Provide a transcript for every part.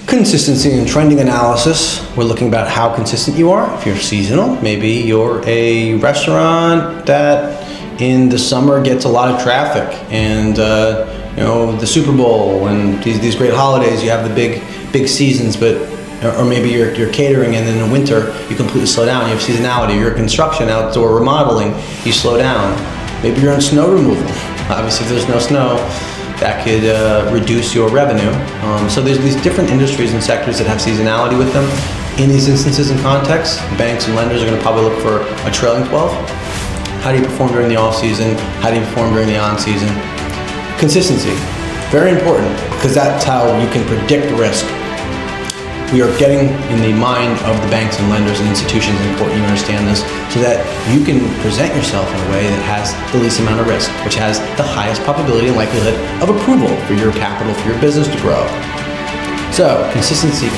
Consistency and trending analysis. We're looking about how consistent you are. If you're seasonal, maybe you're a restaurant that in the summer gets a lot of traffic, and the Super Bowl and these great holidays, you have the big seasons, or maybe you're catering, and in the winter you completely slow down. You have seasonality. You're construction, outdoor remodeling, you slow down. Maybe you're in snow removal. Obviously, if there's no snow, that could reduce your revenue. So there's these different industries and sectors that have seasonality with them. In these instances and contexts, banks and lenders are going to probably look for a trailing 12. How do you perform during the off season? How do you perform during the on season? Consistency, very important, because that's how you can predict risk. We are getting in the mind of the banks and lenders and institutions, and important you understand this, so that you can present yourself in a way that has the least amount of risk, which has the highest probability and likelihood of approval for your capital, for your business to grow. So, consistency.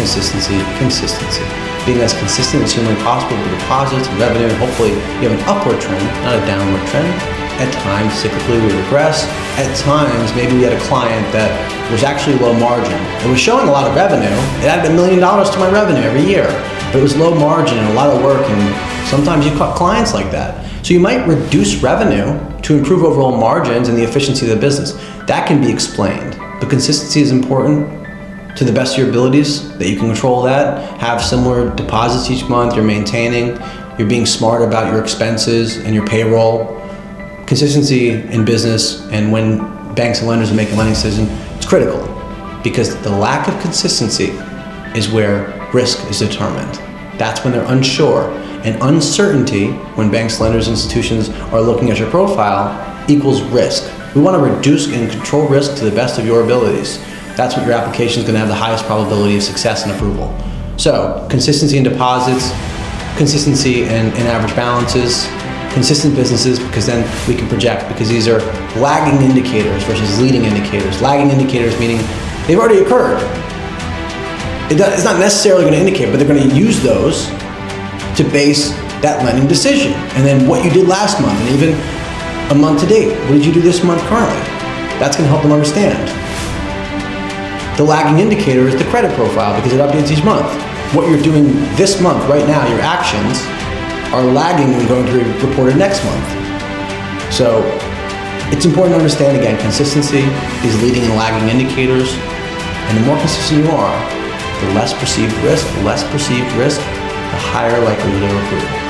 Being as consistent as humanly possible with deposits and revenue, and hopefully you have an upward trend, not a downward trend. At times, cyclically, we regress. At times, maybe we had a client that was actually low margin. It was showing a lot of revenue. It added $1 million to my revenue every year, but it was low margin and a lot of work, and sometimes you cut clients like that. So you might reduce revenue to improve overall margins and the efficiency of the business. That can be explained, but consistency is important. To the best of your abilities, that you can control that, have similar deposits each month, you're maintaining, you're being smart about your expenses and your payroll. Consistency in business, and when banks and lenders are making lending decisions, it's critical, because the lack of consistency is where risk is determined. That's when they're unsure, and uncertainty, when banks, lenders, institutions are looking at your profile, equals risk. We want to reduce and control risk to the best of your abilities. That's what your application is going to have the highest probability of success and approval. So, consistency in deposits, consistency in average balances, consistent businesses, because then we can project, because these are lagging indicators versus leading indicators. Lagging indicators meaning they've already occurred. It's not necessarily going to indicate, but they're going to use those to base that lending decision. And then what you did last month, and even a month to date. What did you do this month currently? That's going to help them understand. The lagging indicator is the credit profile, because it updates each month. What you're doing this month, right now, your actions, are lagging and going to be reported next month. So it's important to understand, again, consistency is leading and lagging indicators, and the more consistent you are, the less perceived risk, the higher likelihood of approval.